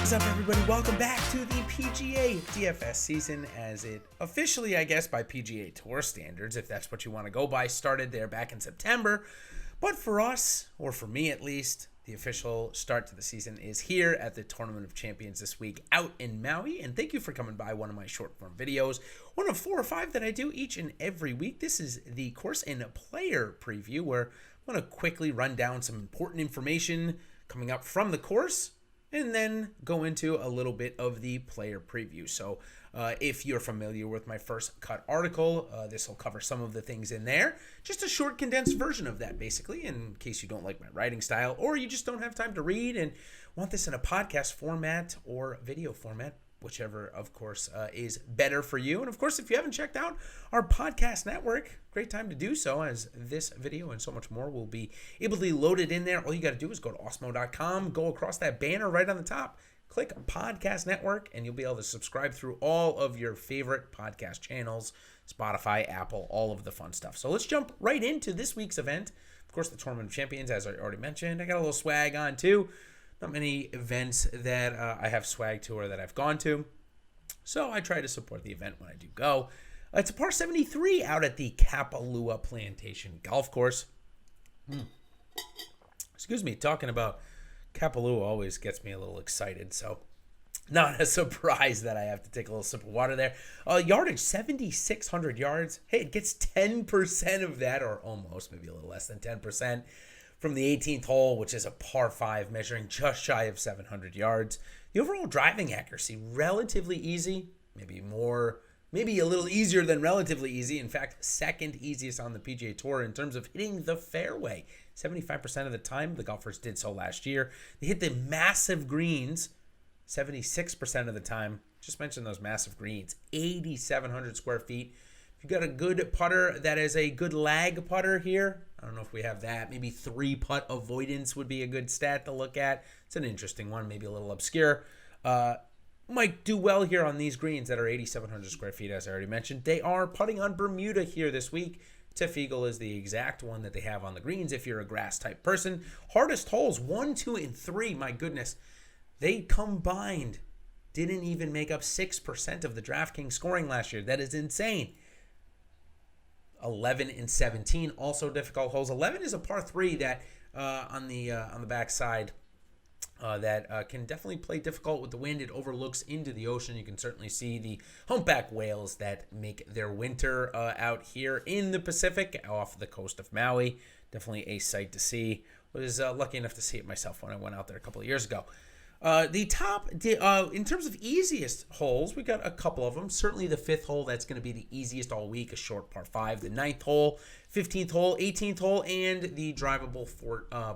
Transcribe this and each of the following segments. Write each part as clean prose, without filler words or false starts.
is up, everybody? Welcome back to the PGA DFS season, as it officially, I guess, by PGA Tour standards, if that's what you want to go by, started there back in September. But for us, or for me at least, the official start to the season is here at the Tournament of Champions this week out in Maui. And thank you for coming by one of my short-form videos, one of 4 or 5 that I do each and every week. This is the course and player preview, where I'm going to quickly run down some important information coming up from the course, and then go into a little bit of the player preview. So if you're familiar with my first cut article, this will cover some of the things in there. Just a short condensed version of that, basically, in case you don't like my writing style, or you just don't have time to read and want this in a podcast format or video format, whichever, of course, is better for you. And, of course, if you haven't checked out our podcast network, great time to do so, as this video and so much more will be able to be loaded in there. All you got to do is go to Awesemo.com, go across that banner right on the top, click Podcast Network, and you'll be able to subscribe through all of your favorite podcast channels, Spotify, Apple, all of the fun stuff. So let's jump right into this week's event. Of course, the Tournament of Champions, as I already mentioned. I got a little swag on, too. Not many events that I have swag to or that I've gone to, so I try to support the event when I do go. It's a par 73 out at the Kapalua Plantation Golf Course. Excuse me, talking about Kapalua always gets me a little excited, so not a surprise that I have to take a little sip of water there. Yardage, 7,600 yards. Hey, it gets 10% of that, or almost, maybe a little less than 10%. From the 18th hole, which is a par 5, measuring just shy of 700 yards. The overall driving accuracy, relatively easy, maybe a little easier than relatively easy. In fact, second easiest on the PGA Tour in terms of hitting the fairway. 75% of the time, the golfers did so last year. They hit the massive greens 76% of the time. Just mentioned those massive greens, 8,700 square feet. If you got a good putter that is a good lag putter here, I don't know if we have that. Maybe 3-putt avoidance would be a good stat to look at. It's an interesting one, maybe a little obscure. Might do well here on these greens that are 8,700 square feet, as I already mentioned. They are putting on Bermuda here this week. Tiff Eagle is the exact one that they have on the greens if you're a grass-type person. Hardest holes, 1, 2, and 3, my goodness. They combined didn't even make up 6% of the DraftKings scoring last year. That is insane. 11 and 17, also difficult holes. 11 is a par 3 that on the backside that can definitely play difficult with the wind. It overlooks into the ocean. You can certainly see the humpback whales that make their winter out here in the Pacific off the coast of Maui. Definitely a sight to see. Was lucky enough to see it myself when I went out there a couple of years ago. The top, in terms of easiest holes, we got a couple of them. Certainly the 5th hole, that's going to be the easiest all week, a short par 5. The 9th hole, 15th hole, 18th hole, and the drivable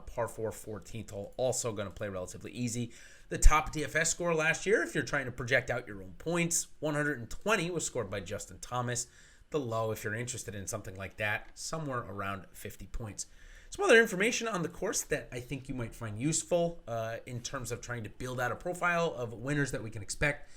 par 4, 14th hole, also going to play relatively easy. The top DFS score last year, if you're trying to project out your own points, 120 was scored by Justin Thomas. The low, if you're interested in something like that, somewhere around 50 points. Some other information on the course that I think you might find useful in terms of trying to build out a profile of winners that we can expect.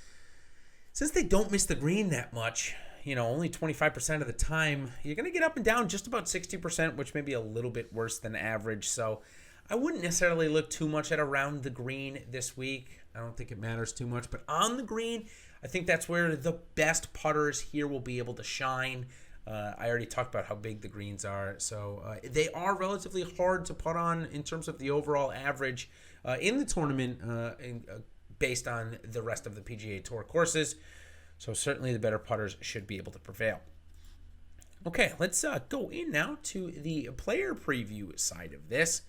Since they don't miss the green that much, only 25% of the time, you're going to get up and down just about 60%, which may be a little bit worse than average. So I wouldn't necessarily look too much at around the green this week. I don't think it matters too much. But on the green, I think that's where the best putters here will be able to shine. I already talked about how big the greens are, so they are relatively hard to putt on in terms of the overall average in the tournament based on the rest of the PGA Tour courses. So certainly the better putters should be able to prevail. Okay, let's go in now to the player preview side of this,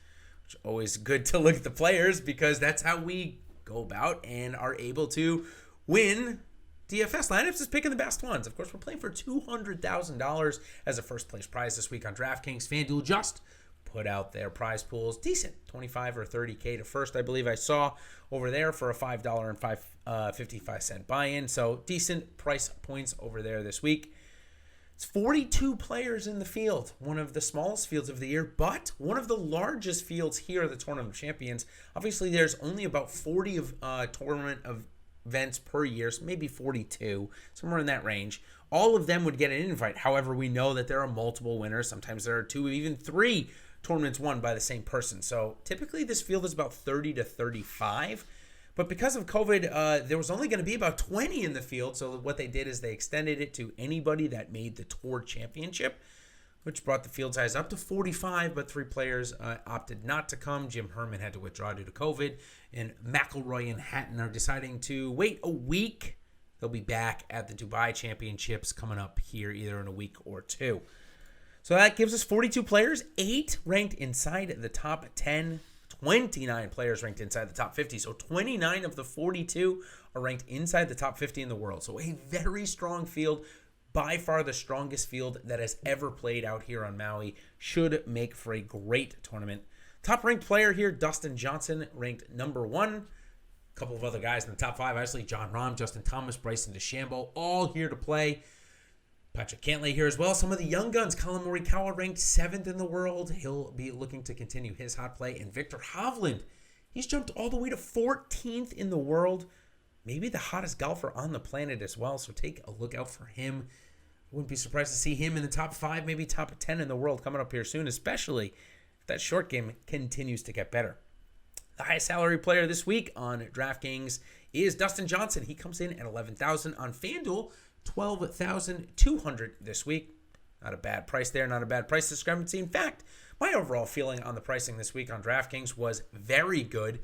which is always good to look at the players because that's how we go about and are able to win DFS lineups, is picking the best ones. Of course, we're playing for $200,000 as a first place prize this week on DraftKings. FanDuel just put out their prize pools. Decent, 25 or 30K to first, I believe I saw over there for a $5.55 buy-in. So decent price points over there this week. It's 42 players in the field, one of the smallest fields of the year, but one of the largest fields here at the Tournament of Champions. Obviously, there's only about 40 tournament of events per year, so maybe 42, somewhere in that range. All of them would get an invite. However, we know that there are multiple winners. Sometimes there are 2, even 3 tournaments won by the same person. So typically this field is about 30 to 35. But because of COVID, there was only going to be about 20 in the field. So what they did is they extended it to anybody that made the Tour Championship, which brought the field size up to 45, but 3 players opted not to come. Jim Herman had to withdraw due to COVID, and McIlroy and Hatton are deciding to wait a week. They'll be back at the Dubai Championships coming up here either in a week or 2. So that gives us 42 players, 8 ranked inside the top 10, 29 players ranked inside the top 50. So 29 of the 42 are ranked inside the top 50 in the world. So a very strong field. By far the strongest field that has ever played out here on Maui. Should make for a great tournament. Top ranked player here, Dustin Johnson, ranked number 1. A couple of other guys in the top 5, obviously Jon Rahm, Justin Thomas, Bryson DeChambeau, all here to play. Patrick Cantlay here as well. Some of the young guns, Colin Morikawa ranked 7th in the world. He'll be looking to continue his hot play. And Victor Hovland, he's jumped all the way to 14th in the world. Maybe the hottest golfer on the planet as well. So take a look out for him. I wouldn't be surprised to see him in the top 5, maybe top 10 in the world coming up here soon, especially if that short game continues to get better. The highest salary player this week on DraftKings is Dustin Johnson. He comes in at $11,000 on FanDuel, $12,200 this week. Not a bad price there, not a bad price discrepancy. In fact, my overall feeling on the pricing this week on DraftKings was very good.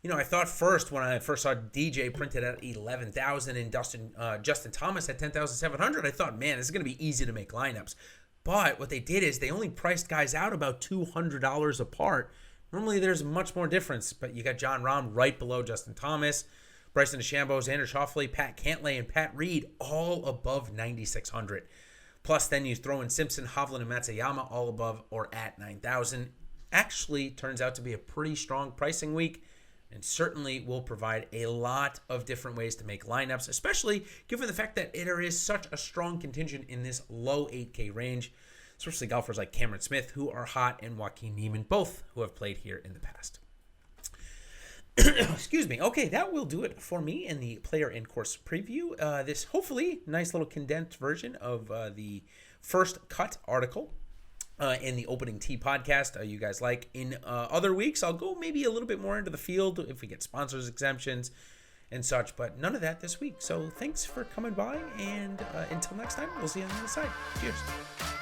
You know, I thought first when I first saw DJ printed at $11,000 and Justin Thomas at $10,700, I thought, man, this is going to be easy to make lineups. But what they did is they only priced guys out about $200 apart. Normally there's much more difference, but you got Jon Rahm right below Justin Thomas, Bryson DeChambeau, Xander Schauffele, Pat Cantlay, and Pat Reed all above $9,600. Plus then you throw in Simpson, Hovland, and Matsuyama all above or at $9,000. Actually turns out to be a pretty strong pricing week, and certainly will provide a lot of different ways to make lineups, especially given the fact that there is such a strong contingent in this low 8K range, especially golfers like Cameron Smith, who are hot, and Joaquin Niemann, both who have played here in the past. Excuse me. Okay, that will do it for me in the player and course preview. This hopefully nice little condensed version of the first cut article in the opening tee podcast you guys like. In other weeks, I'll go maybe a little bit more into the field if we get sponsors exemptions and such, but none of that this week. So thanks for coming by, and until next time, we'll see you on the other side. Cheers.